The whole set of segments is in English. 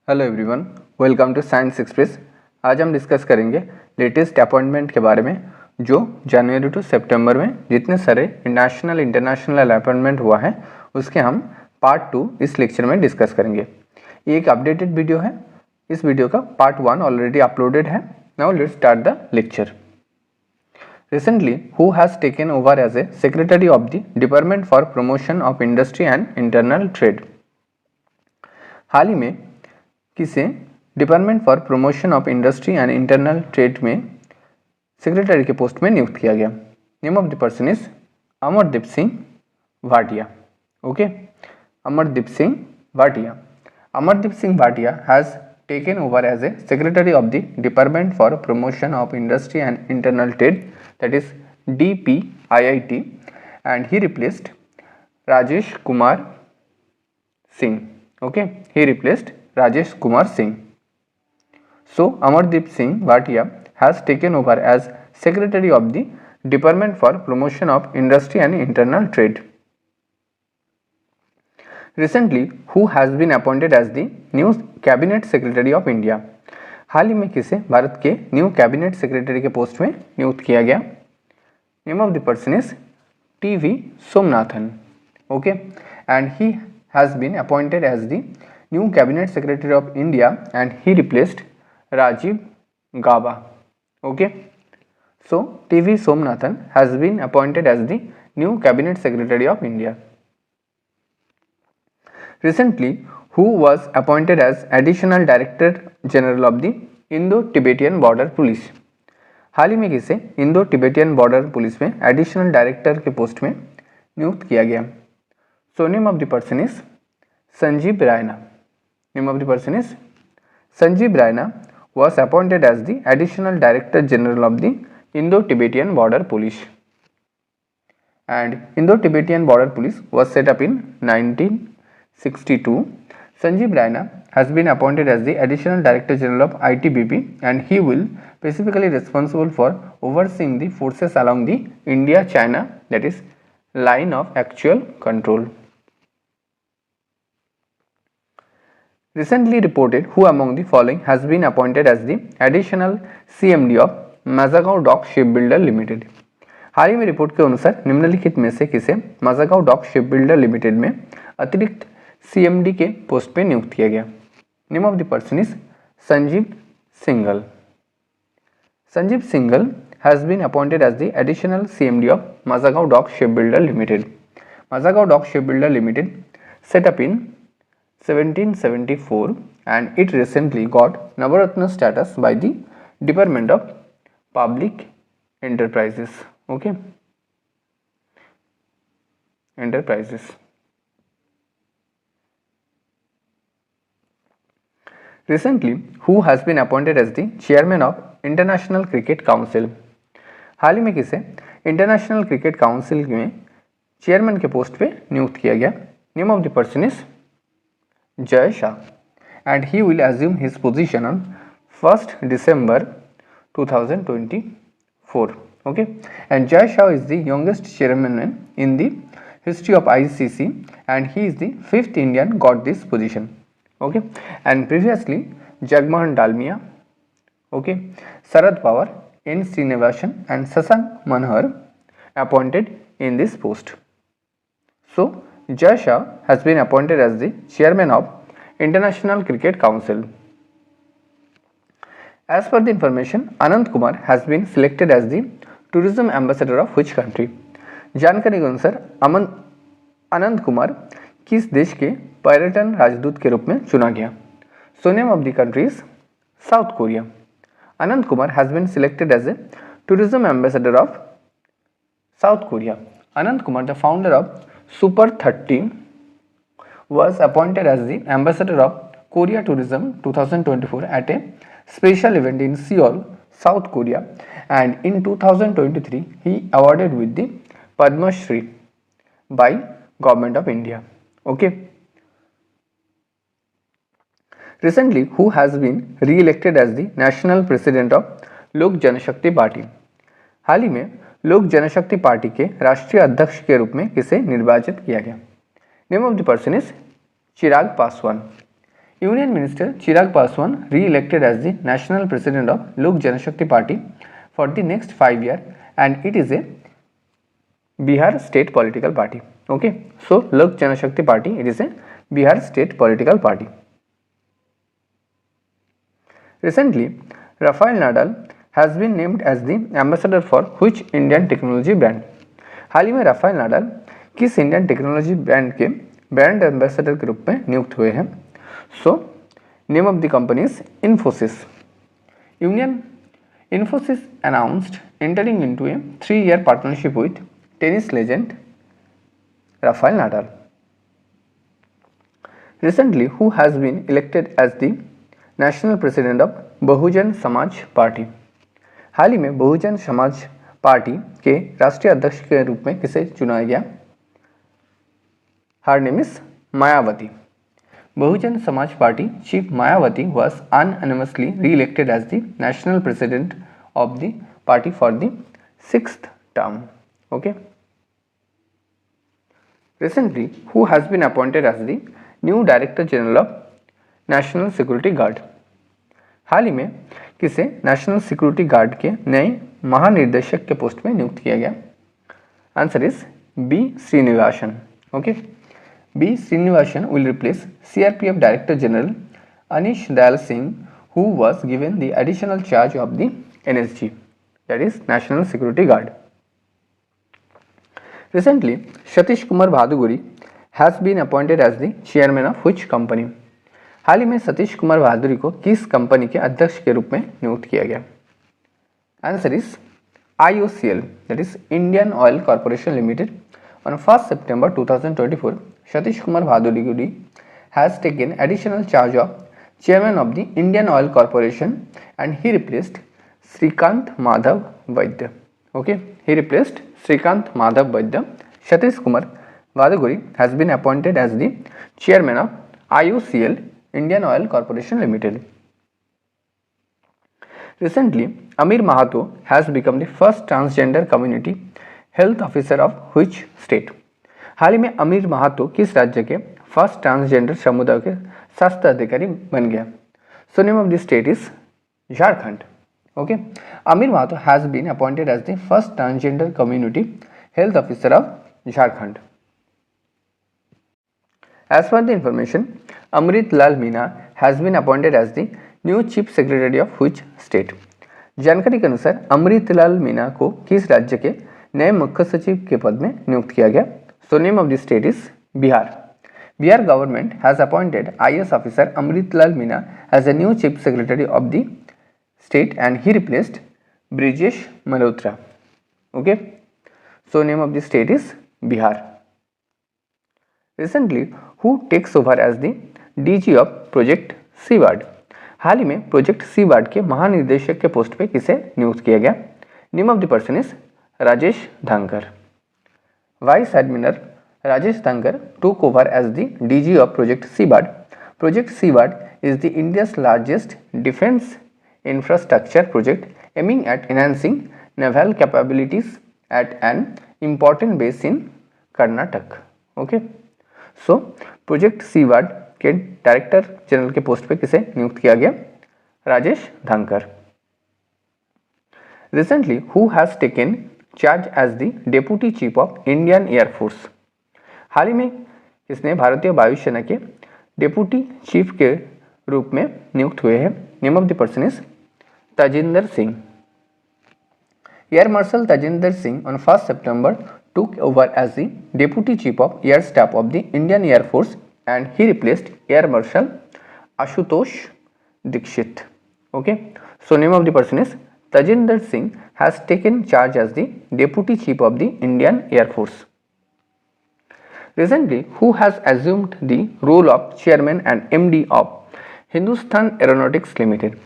Hello everyone, welcome to science express. आज हम discuss करेंगे लेटेस्ट अपॉइंटमेंट के बारे में जो जनवरी टू सितंबर में जितने सारे नेशनल इंटरनेशनल अपॉइंटमेंट हुआ है उसके हम पार्ट 2 इस लेक्चर में डिस्कस करेंगे। ये एक अपडेटेड वीडियो है। इस वीडियो का पार्ट 1 ऑलरेडी अपलोडेड है। Now let's start the lecture. Recently, who has taken over as a Secretary of the Department for Promotion of Industry and Internal Trade? हाल ही में किसे department for promotion of industry and internal trade में secretary के post में नियुक्त किया गया। Name of the person is Amardeep Singh Bhatia. Okay, Amardeep Singh Bhatia. Amardeep Singh Bhatia has taken over as a secretary of the Department for Promotion of Industry and Internal Trade, that is DPIIT, and he replaced Rajesh Kumar Singh. Okay, he replaced Rajesh Kumar Singh. So Amardeep Singh Bhatia has taken over as secretary of the Department for Promotion of Industry and Internal Trade. Recently, who has been appointed as the new cabinet secretary of India? हाल ही में किसे भारत के new cabinet secretary के post में नियुक्त किया गया? Name of the person is T V. Somanathan. Okay, and he has been appointed as the new cabinet secretary of India and he replaced Rajiv Gauba. Okay, so T V. Somanathan has been appointed as the new cabinet secretary of India. Recently, who was appointed as Additional Director General of the Indo-Tibetan Border Police? हाल ही में किसे Indo Tibetan border police में additional director के post में नियुक्त किया गया? So name of the person is Sanjeev Raina. Name of the person is Sanjeev Raina was appointed as the Additional Director General of the Indo-Tibetan Border Police. And Indo-Tibetan Border Police was set up in 1962. Sanjeev Raina has been appointed as the Additional Director General of ITBP and he will specifically responsible for overseeing the forces along the India-China, that is line of actual control. Recently reported who among the following has been appointed as the Additional CMD of Mazagaon Dock Shipbuilder Limited? हाल ही में report के अनुसार निम्नलिखित में से किसे माजागांव dock shipbuilder limited में अतिरिक्त सीएमडी के पोस्ट पे नियुक्त किया गया? Name of the person is Sanjeev Singhal. Sanjeev Singhal has been appointed as the additional CMD of Mazagon dock shipbuilder limited. Mazagon dock shipbuilder limited set up in 1774 and it recently got Navaratna status by the Department of Public Enterprises. Okay, enterprises. Recently, who has been appointed as the chairman of International Cricket Council? हाल ही में किसे international cricket council में chairman के post पे नियुक्त किया गया? Name of the person is Jay Shah and he will assume his position on 1st December 2024. Okay, and Jay Shah is the youngest chairman in the history of ICC and he is the 5th Indian got this position. Okay, and previously Jagmohan Dalmia, okay, Sharad Pawar, N. Srinivasan and Shashank Manohar appointed in this post. So Jay Shah has been appointed as the chairman of International Cricket Council. As per the information, Anand Kumar has been selected as the tourism ambassador of which country? जानकारी के अनुसार आनंद कुमार किस देश के पर्यटन राजदूत के रूप में चुना गया? So name of the country is South Korea. Anand Kumar has been selected as a tourism ambassador of South Korea. Anand Kumar, the founder of super 30, was appointed as the ambassador of Korea Tourism 2024 at a special event in Seoul, South Korea, and in 2023 he awarded with the Padma Shri by Government of India. Okay. Recently, who has been re-elected as the national president of लोक जनशक्ति party? हाल ही में लोक जनशक्ति party के राष्ट्रीय अध्यक्ष के रूप में किसे निर्वाचित किया गया? Name of the person is Chirag Paswan. Union Minister Chirag Paswan re-elected as the national president of Lok Janashakti Party for the next 5 years, and it is a Bihar state political party. Okay, so Lok Janashakti Party, it is a Bihar state political party. Recently, Rafael Nadal has been named as the ambassador for which Indian technology brand? हाल ही में Rafale Nadal किस Indian technology brand के brand ambassador के रूप में नियुक्त हुए हैं? सो name of the company is Infosys. Union Infosys announced entering into a 3-year partnership with tennis legend Rafael Nadal. Recently, who has been elected as the national president of Bahujan Samaj party? हाल ही में बहुजन Samaj party के राष्ट्रीय अध्यक्ष के रूप में किसे चुना गया? Her name is Mayawati. Bahujan Samaj Party chief Mayawati was unanimously re-elected as the national president of the party for the 6th term. Okay. Recently, who has been appointed as the new Director General of National Security Guard? हाल ही में किसे national security guard के नए महानिर्देशक के post में नियुक्त किया गया? Answer is B Srinivasan. Okay, B Srinivasan will replace CRPF Director General Anish Dayal Singh, who was given the additional charge of the NSG, that is National Security Guard. Recently, Satish Kumar Bhaduguri has been appointed as the chairman of which company? हाल ही में सतीश कुमार बहादुरी को किस company के अध्यक्ष के रूप में नियुक्त किया गया? Answer is IOCL, that is Indian Oil Corporation Limited. On 1st September 2024, Satish Kumar Bhaduri has taken additional charge of chairman of the Indian Oil Corporation and he replaced Srikant Madhav Vaidya. Okay, he replaced Srikant Madhav Vaidya. Satish Kumar Bhaduri has been appointed as the chairman of IOCL, Indian Oil Corporation Limited. Recently, Amir Mahato has become the first transgender community health officer of which state? हाल ही में अमीर महातो किस राज्य के first transgender समुदाय के स्वास्थ्य अधिकारी बन गया? So name of the state is Jharkhand. Okay, Amir Mahato has been appointed as the first transgender community health officer of Jharkhand. As per the information, Amrit Lal Meena has been appointed as the new chief secretary of which state? जानकारी के अनुसार अमृत लाल मीना को किस राज्य के नए मुख्य सचिव के पद में नियुक्त किया गया? So name of the state is Bihar. Bihar government has appointed IAS officer Amrit Lal Meena as a new chief secretary of the state and he replaced Brijesh Malhotra. Okay, so name of the state is Bihar. Recently, who takes over as the DG of Project Seaward? हाल ही में project Seabird के महानिदेशक के post पे किसे नियुक्त किया गया? Name of the person is Rajesh Dhankar. Vice admiral Rajesh Dhankar took over as the DG of Project Seaward. Project Seaward is the India's largest defense infrastructure project aiming at enhancing naval capabilities at an important base in Karnataka. Okay. So project Seabird के director general के post पे किसे नियुक्त किया गया? Rajesh Dhankar. Recently, who has taken charge as the deputy chief of Indian air force? हाल ही में किसने भारतीय वायुसेना के डेप्यूटी चीफ के रूप में नियुक्त हुए हैं? Name of the person is Tajinder Singh. Air marshal Tajinder Singh on 1st September took over as the Deputy Chief of Air Staff of the Indian Air Force and he replaced Air Marshal Ashutosh Dikshit. Okay, so name of the person is Tajinder Singh has taken charge as the Deputy Chief of the Indian Air Force. Recently, who has assumed the role of Chairman and MD of Hindustan Aeronautics Limited?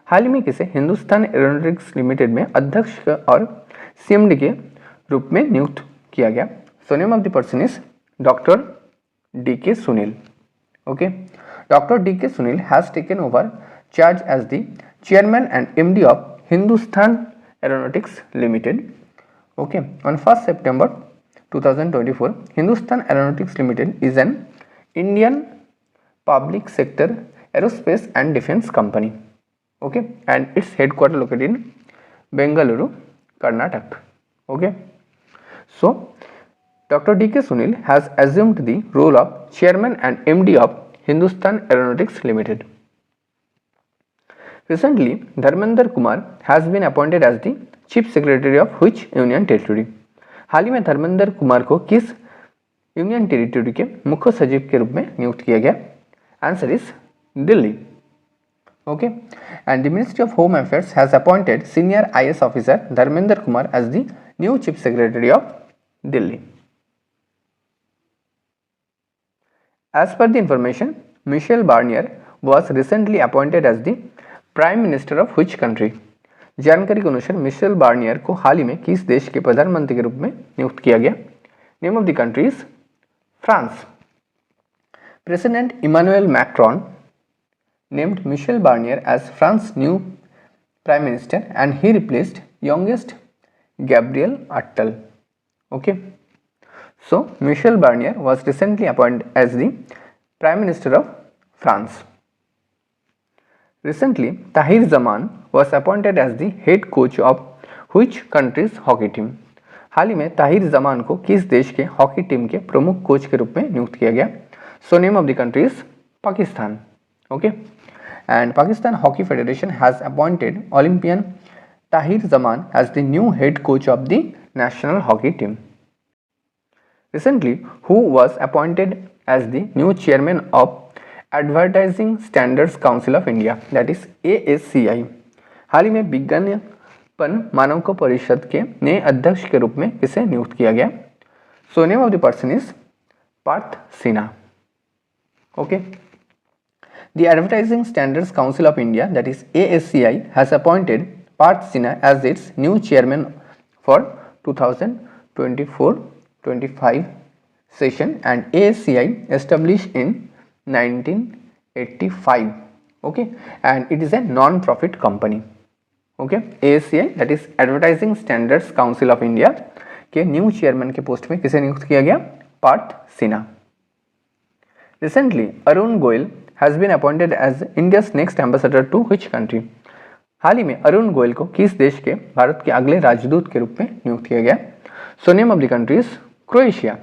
हाल ही में किसे Hindustan Aeronautics limited में अध्यक्ष और CMD के रूप में नियुक्त किया गया? So name of the person is doctor DK Sunil. Okay, doctor DK Sunil has taken over charge as the chairman and MD of Hindustan Aeronautics Limited. Okay, on 1st September 2024, Hindustan Aeronautics Limited is an Indian public sector Aerospace and Defense Company. Okay, and its headquarters located in Bengaluru, Karnataka. Okay, so Dr. D.K. Sunil has assumed the role of Chairman and MD of Hindustan Aeronautics Limited. Recently, Dharmender Kumar has been appointed as the Chief Secretary of which Union Territory? हाल ही में धर्मेंद्र कुमार को किस union territory के मुख्य सचिव के रूप में नियुक्त किया गया? Answer is Delhi. Okay, and the Ministry of Home Affairs has appointed senior IS officer Dharmender Kumar as the new Chief Secretary of Delhi. As per the information, Michel Barnier was recently appointed as the Prime Minister of which country? जानकारी के अनुसार Michel Barnier को हाल ही में किस देश के प्रधानमंत्री के रूप में नियुक्त किया गया? Name of the country is France. President Emmanuel Macron named Michel Barnier as France's new Prime Minister and he replaced youngest Gabriel Attal. Okay, so Michel Barnier was recently appointed as the Prime Minister of France. Recently, Tahir Zaman was appointed as the head coach of which country's hockey team? हाल ही में ताहिर जमान को किस देश के hockey team के प्रमुख coach के रूप में नियुक्त किया गया? So name of the country is Pakistan. Okay, and Pakistan Hockey Federation has appointed Olympian Tahir Zaman as the new head coach of the national hockey team. Recently, who was appointed as the new chairman of Advertising Standards Council of India, that is ASCI? हाल ही में विज्ञापन मानकों परिषद के नए अध्यक्ष के रूप में किसे नियुक्त किया गया? So name of the person is Parth Sinha. Okay, The Advertising Standards Council of India, that is ASCI, has appointed Parth Sinha as its new chairman for 2024-25 session, and ASCI established in 1985. Okay, and it is a non-profit company. Okay, ASCI, that is Advertising Standards Council of India के new chairman के post में किसे नियुक्त किया गया? Partha Sinha. Recently, Arun Goel has been appointed as India's next ambassador to which country? हाल ही में अरुण गोयल को किस देश के भारत के अगले राजदूत के रूप में नियुक्त किया गया? So name of the country is Croatia.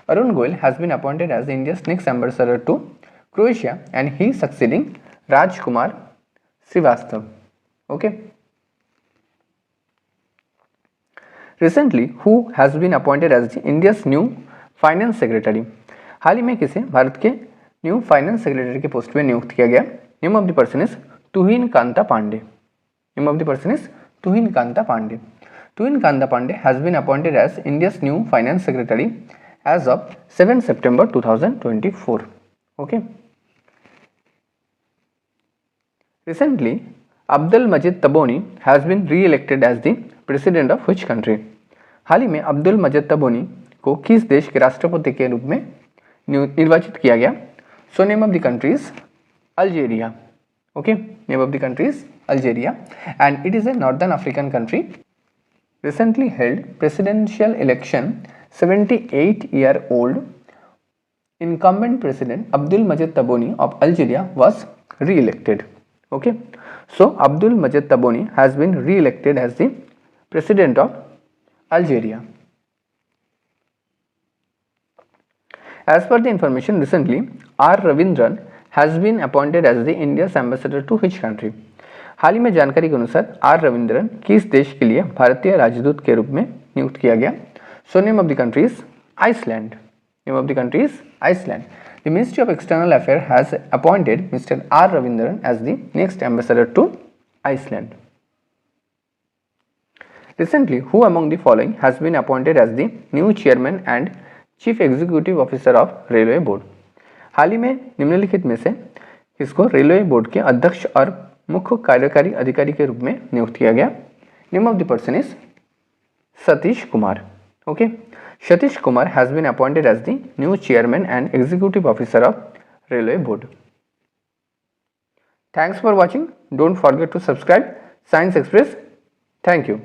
Arun Goyal has been appointed as India's next ambassador to Croatia and he succeeding Rajkumar Srivastava. Okay, recently who has been appointed as India's new finance secretary? हाल ही में किसे भारत के न्यू फाइनेंस सेक्रेटरी के post में नियुक्त किया गया? Name of the person is Tuhin Kanta Pandey. Name of the person is Tuhin Kanta Pandey. Tuhin Kanta Pandey has been appointed as India's new finance secretary as of 7 September 2024. Okay, recently Abdul Majid Tebboune has been re elected as the president of which country? हाल ही में Abdul Majid तबोनी को किस देश के राष्ट्रपति के रूप में निर्वाचित किया गया? So name of the country is Algeria. Okay, name of the country is Algeria and it is a northern African country. Recently held presidential election, 78-year-old incumbent president Abdul Majid Tebboune of Algeria was re-elected. Okay, so Abdul Majid Tebboune has been re-elected as the president of Algeria. As per the information, recently R. Ravindran has been appointed as the India's ambassador to which country? हाल ही में जानकारी के अनुसार are Ravindran किस देश के लिए भारतीय राजदूत के रूप में नियुक्त किया गया? So name of the country is Iceland. Name of the country is Iceland. The ministry of external affair has appointed mister R Ravindran as the next ambassador to Iceland. Recently, who among the following has been appointed as the new chairman and chief executive officer of railway board? हाल ही में निम्नलिखित में से किसको railway board के अध्यक्ष और मुख्य कार्यकारी अधिकारी के रूप में नियुक्त किया गया? Name of the person is Satish Kumar. Okay, Satish Kumar has been appointed as the new chairman and executive officer of railway board. Thanks for watching. Don't forget to subscribe science express. Thank you.